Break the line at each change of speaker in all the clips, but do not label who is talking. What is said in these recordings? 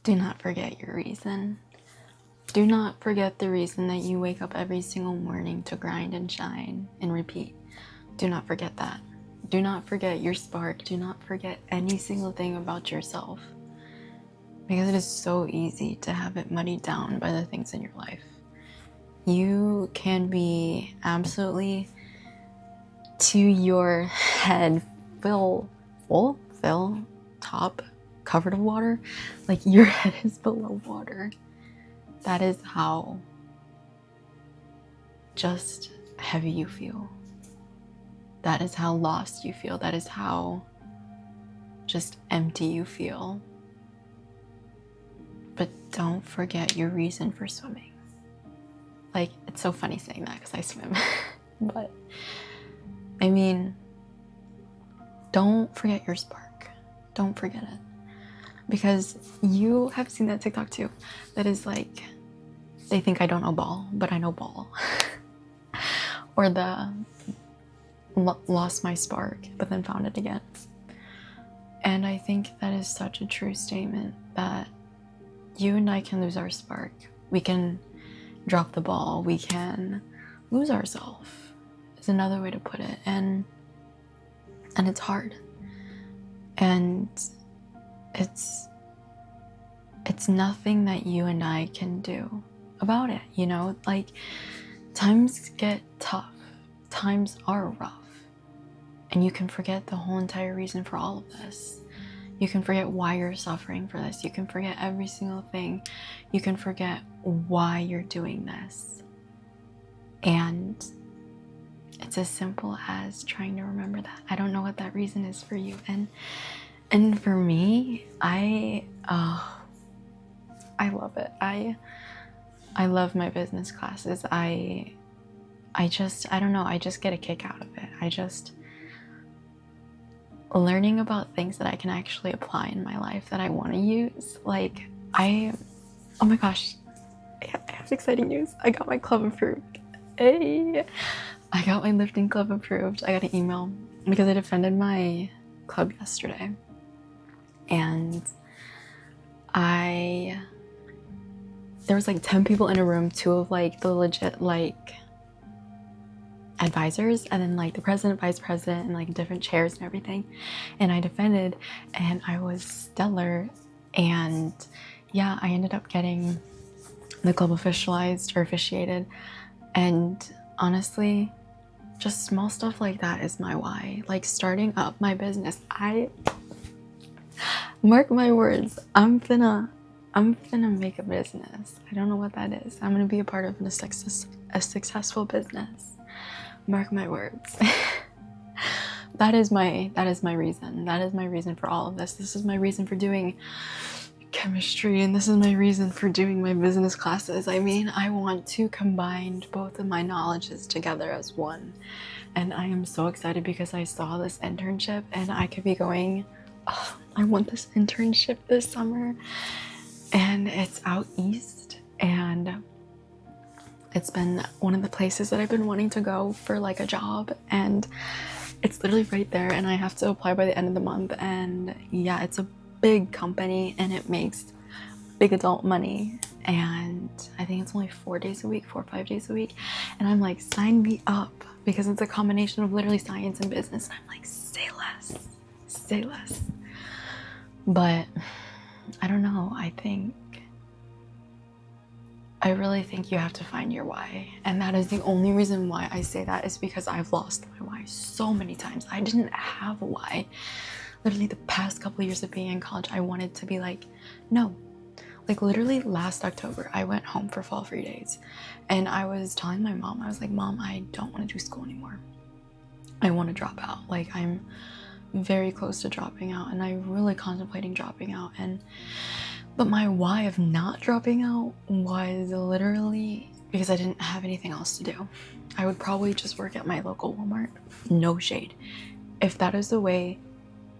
Do not forget your reason. Do not forget the reason that you wake up every single morning to grind and shine and repeat. Do not forget that. Do not forget your spark. Do not forget any single thing about yourself. Because it is so easy to have it muddied down by the things in your life. You can be absolutely to your head full top covered of water, like your head is below water. That is how just heavy you feel. That is how lost you feel. That is how just empty you feel. But don't forget your reason for swimming. Like, it's so funny saying that because I swim. But I mean, don't forget your spark. Don't forget it. Because you have seen that TikTok too. That is like, they think I don't know ball, but I know ball. Or the lost my spark, but then found it again. And I think that is such a true statement that you and I can lose our spark. We can drop the ball. We can lose ourselves, is another way to put it. And it's hard. And it's nothing that you and I can do about it, you know? Like, times get tough. Times are rough. And you can forget the whole entire reason for all of this. You can forget why you're suffering for this. You can forget every single thing. You can forget why you're doing this. And it's as simple as trying to remember that. I don't know what that reason is for you. And for me, I love it. I love my business classes. I don't know, I just get a kick out of it. Learning about things that I can actually apply in my life that I want to use. Like, oh my gosh, I have exciting news. I got my club approved. Hey, I got my lifting club approved. I got an email because I defended my club yesterday. And there was like 10 people in a room, 2 of like the legit like advisors, and then like the president, vice president, and like different chairs and everything. And I defended, and I was stellar. And yeah, I ended up getting the club officiated. And honestly, just small stuff like that is my why. Like starting up my business, I mark my words, I'm finna make a business. I don't know what that is. I'm gonna be a part of a successful business. Mark my words. That is my reason. That is my reason for all of this. This is my reason for doing chemistry, and this is my reason for doing my business classes. I mean, I want to combine both of my knowledges together as one. And I am so excited because I saw this internship and I could be going, oh, I want this internship this summer. And it's out east, and it's been one of the places that I've been wanting to go for like a job, and it's literally right there, and I have to apply by the end of the month. And yeah, it's a big company and it makes big adult money, and I think it's only 4 days a week, 4 or 5 days a week. And I'm like, sign me up, because it's a combination of literally science and business. And I'm like, say less. But I don't know, I really think you have to find your why. And that is the only reason why I say that, is because I've lost my why so many times. I didn't have a why. Literally the past couple of years of being in college, I wanted to be like, no. Like literally last October, I went home for fall 3 days. And I was telling my mom, I was like, Mom, I don't want to do school anymore. I want to drop out. Like, I'm very close to dropping out, and I'm really contemplating dropping out. But my why of not dropping out was literally because I didn't have anything else to do. I would probably just work at my local Walmart. No shade. If that is the way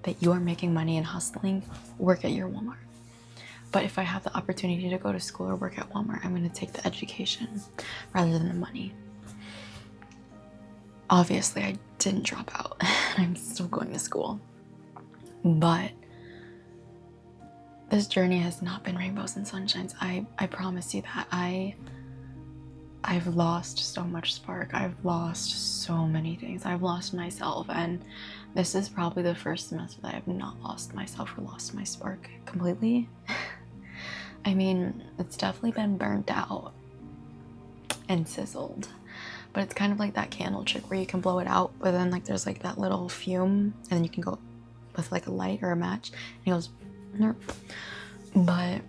that you are making money and hustling, work at your Walmart. But if I have the opportunity to go to school or work at Walmart, I'm going to take the education rather than the money. Obviously, I didn't drop out. I'm still going to school. But this journey has not been rainbows and sunshines. I promise you that. I've lost so much spark. I've lost so many things. I've lost myself, and this is probably the first semester that I have not lost myself or lost my spark completely. I mean, it's definitely been burnt out and sizzled, but it's kind of like that candle trick where you can blow it out, but then like there's like that little fume, and then you can go with like a light or a match, and it goes nerp. But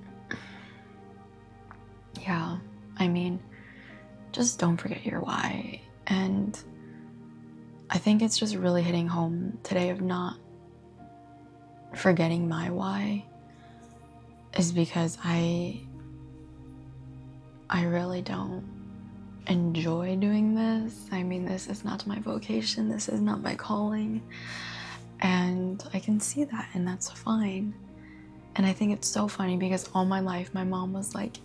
yeah, I mean, just don't forget your why. And I think it's just really hitting home today of not forgetting my why, is because I really don't enjoy doing this. I mean, this is not my vocation, this is not my calling, and I can see that, and that's fine. And I think it's so funny because all my life my mom was like,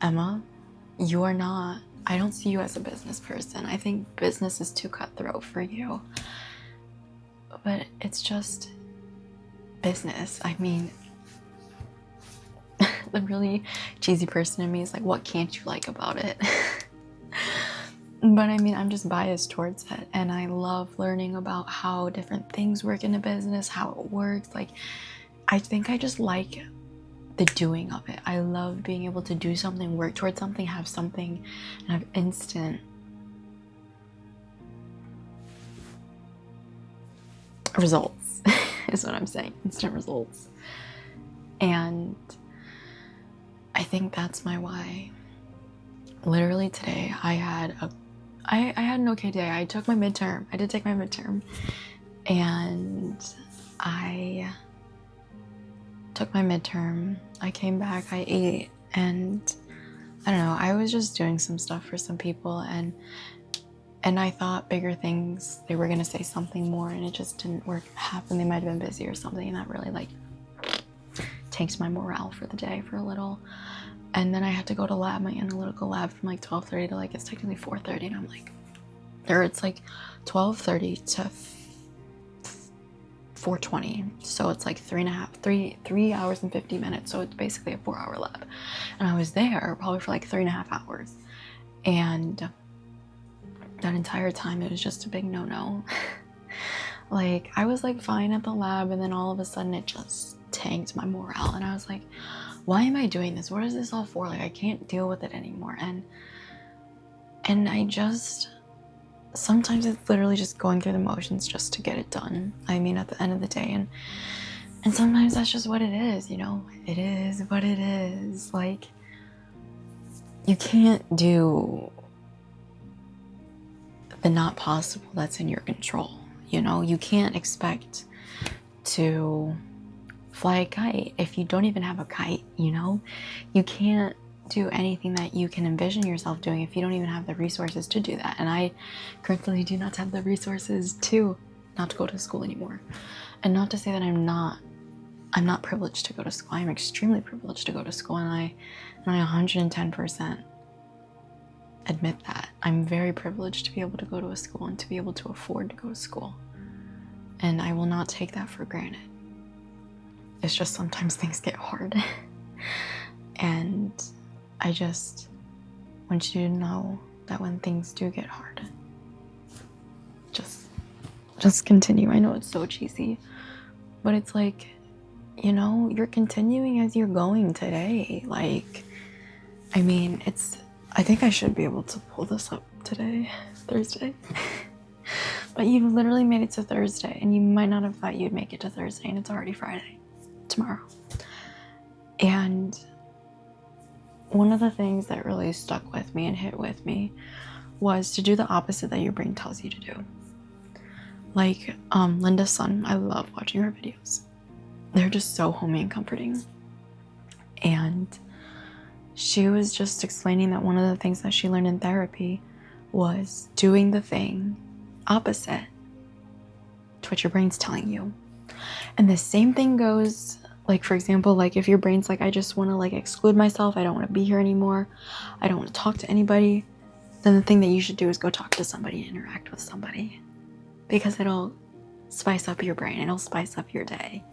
Emma, you are not, I don't see you as a business person. I think business is too cutthroat for you. But it's just business. I mean, the really cheesy person in me is like, what can't you like about it? But I mean, I'm just biased towards it, and I love learning about how different things work in a business, how it works. Like, I think I just like the doing of it. I love being able to do something, work towards something, have something, and have instant results is what I'm saying. Instant results. And I think that's my why. Literally today I had an okay day. I took my midterm. I did take my midterm, and I took my midterm. I came back, I ate, and I don't know, I was just doing some stuff for some people, and I thought bigger things, they were gonna say something more, and it just didn't happen. They might have been busy or something, and that really like tanked my morale for the day for a little. And then I had to go to lab, my analytical lab, from like 12:30 to like, it's technically 4:30, and I'm like, or it's like 12:30 to 4:20, so it's like 3 hours and 50 minutes, so it's basically a 4-hour lab, and I was there probably for like 3.5 hours, and that entire time it was just a big no-no. Like, I was like fine at the lab, and then all of a sudden it just tanked my morale, and I was like, why am I doing this? What is this all for? Like, I can't deal with it anymore. And I just, sometimes it's literally just going through the motions just to get it done. I mean, at the end of the day, and sometimes that's just what it is, you know? It is what it is. Like, you can't do the not possible that's in your control, you know? You can't expect to fly a kite if you don't even have a kite, you know? You can't do anything that you can envision yourself doing if you don't even have the resources to do that. And I currently do not have the resources to not to go to school anymore. And not to say that I'm not privileged to go to school. I'm extremely privileged to go to school, and I 110% admit that. I'm very privileged to be able to go to a school and to be able to afford to go to school. And I will not take that for granted. It's just sometimes things get hard. And I just want you to know that when things do get hard, just continue. I know it's so cheesy, but it's like, you know, you're continuing as you're going today. Like, I mean, I think I should be able to pull this up today, Thursday. But you've literally made it to Thursday, and you might not have thought you'd make it to Thursday, and it's already Friday, tomorrow. And one of the things that really stuck with me and hit with me was to do the opposite that your brain tells you to do. Like, Linda's son, I love watching her videos. They're just so homey and comforting. And she was just explaining that one of the things that she learned in therapy was doing the thing opposite to what your brain's telling you. And the same thing goes, like, for example, like if your brain's like, I just want to like exclude myself, I don't want to be here anymore, I don't want to talk to anybody, then the thing that you should do is go talk to somebody, interact with somebody, because it'll spice up your brain, it'll spice up your day.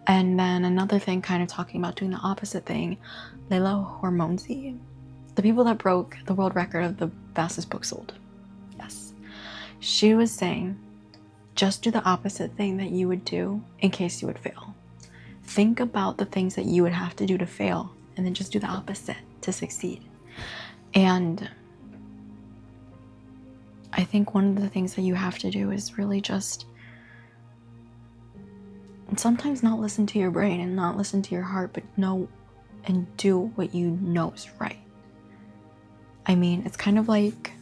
And then another thing, kind of talking about doing the opposite thing, Leila Hormozi, the people that broke the world record of the fastest book sold. Yes. She was saying, just do the opposite thing that you would do in case you would fail. Think about the things that you would have to do to fail, and then just do the opposite to succeed. And I think one of the things that you have to do is really just sometimes not listen to your brain and not listen to your heart, but know and do what you know is right. I mean, it's kind of like,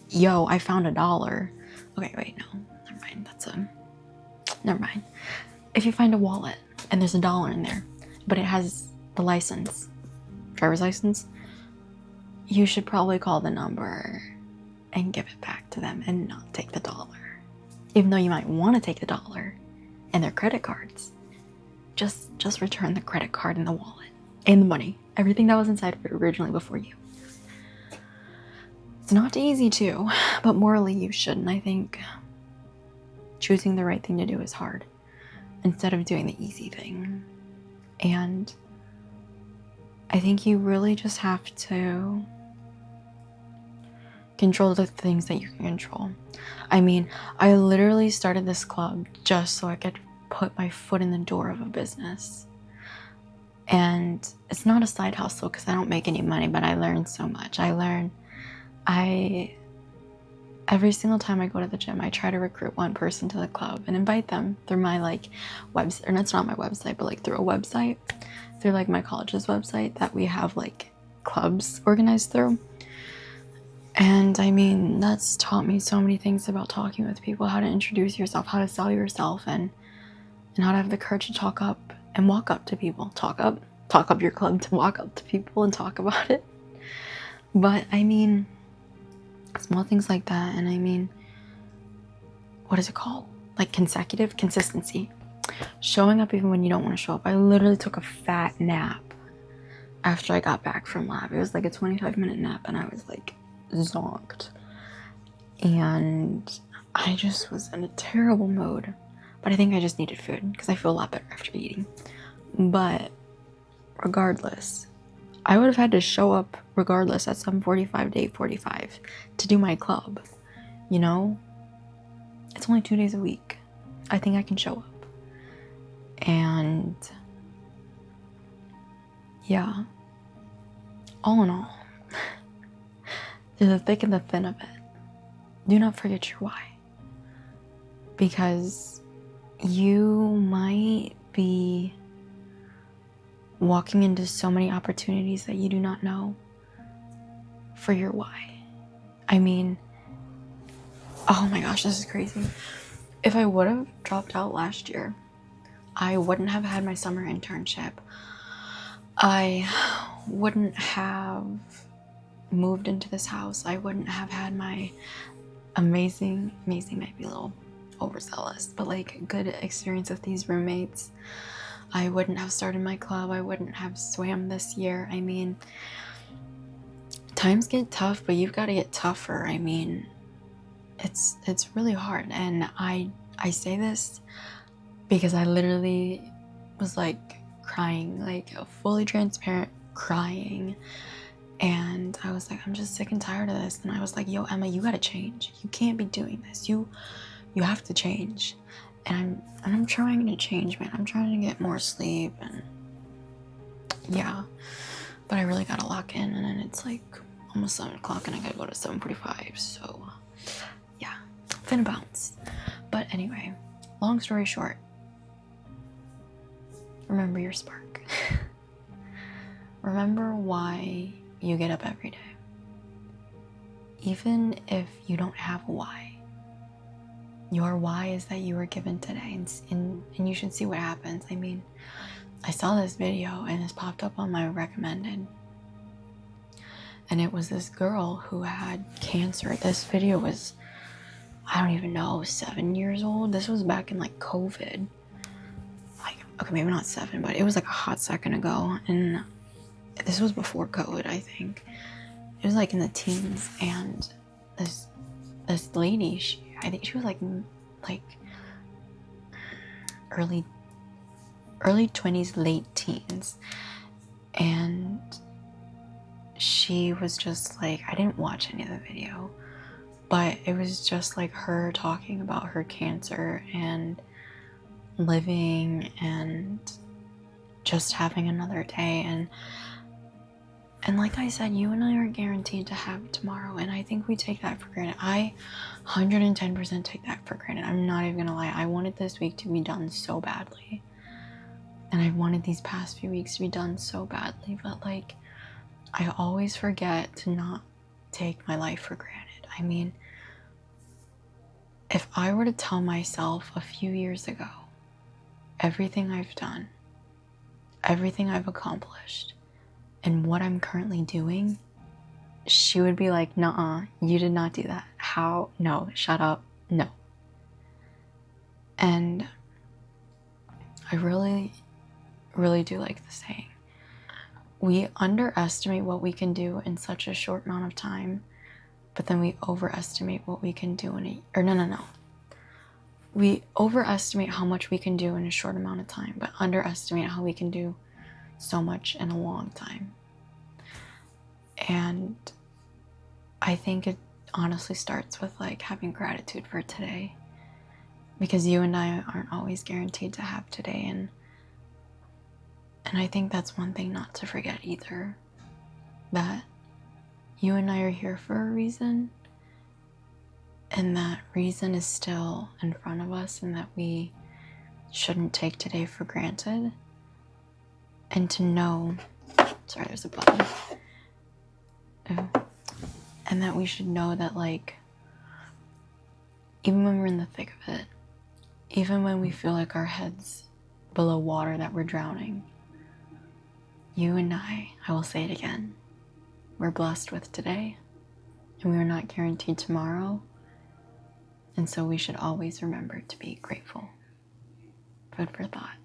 yo, I found $1. Okay, wait, no, never mind. Never mind. If you find a wallet and there's $1 in there, but it has the license, driver's license, you should probably call the number and give it back to them and not take the $1. Even though you might want to take the $1 and their credit cards, just return the credit card and the wallet and the money, everything that was inside of it originally before you. It's not easy to, but morally you should. And I think choosing the right thing to do is hard instead of doing the easy thing. And I think you really just have to control the things that you can control. I mean, I literally started this club just so I could put my foot in the door of a business. And it's not a side hustle because I don't make any money, but I learned so much. Every single time I go to the gym, I try to recruit one person to the club and invite them through my website, or it's not my website, but through a website, through my college's website that we have clubs organized through. And I mean, that's taught me so many things about talking with people, how to introduce yourself, how to sell yourself, and how to have the courage to talk up and walk up to people. Talk up your club to walk up to people and talk about it. But I mean, small things like that. And I mean, what is it called? Consistency. Showing up even when you don't want to show up. I literally took a fat nap after I got back from lab. It was a 25-minute nap and I was zonked. And I just was in a terrible mood. But I think I just needed food because I feel a lot better after eating. But regardless, I would have had to show up regardless at 7:45 to 8:45 to do my club. You know? It's only 2 days a week. I think I can show up. And yeah. All in all, through the thick and the thin of it, do not forget your why. Because you might be walking into so many opportunities that you do not know for your why. I mean, oh my gosh, this is crazy. If I would have dropped out last year, I wouldn't have had my summer internship. I wouldn't have moved into this house. I wouldn't have had my amazing might be a little overzealous, but good experience with these roommates. I wouldn't have started my club. I wouldn't have swam this year. I mean, times get tough, but you've got to get tougher. I mean, it's really hard. And I say this because I literally was crying, fully transparent crying. And I was I'm just sick and tired of this. And I was yo, Emma, you got to change. You can't be doing this. You have to change. And I'm trying to change, man. I'm trying to get more sleep and yeah. But I really gotta lock in, and then it's almost 7 o'clock and I gotta go to 7:45. So yeah, finna bounce. But anyway, long story short, remember your spark. Remember why you get up every day. Even if you don't have a why. Your why is that you were given today, and you should see what happens. I mean, I saw this video and this popped up on my recommended. And it was this girl who had cancer. This video was, I don't even know, 7 years old. This was back in COVID. Okay, maybe not 7, but it was a hot second ago. And this was before COVID, I think. It was in the teens, and this lady, I think she was early early 20s, late teens. And she was just like, I didn't watch any of the video, but it was just like her talking about her cancer and living and just having another day. And like I said, you and I are guaranteed to have tomorrow, and I think we take that for granted. I 110% take that for granted. I'm not even gonna lie. I wanted this week to be done so badly. And I wanted these past few weeks to be done so badly, but like, I always forget to not take my life for granted. I mean, if I were to tell myself a few years ago, everything I've done, everything I've accomplished, and what I'm currently doing, she would be like, nuh-uh, you did not do that. How? No, shut up, no. And I really, really do like the saying. We underestimate what we can do in such a short amount of time, but then we overestimate what we can do no. We overestimate how much we can do in a short amount of time, but underestimate how we can do so much in a long time. And I think it honestly starts with like having gratitude for today, because you and I aren't always guaranteed to have today. And I think that's one thing not to forget either, that you and I are here for a reason, and that reason is still in front of us, and that we shouldn't take today for granted. And to know, sorry, there's a button. And that we should know that, like, even when we're in the thick of it, even when we feel like our head's below water, that we're drowning, you and I will say it again, we're blessed with today, and we are not guaranteed tomorrow. And so we should always remember to be grateful. Food for thought.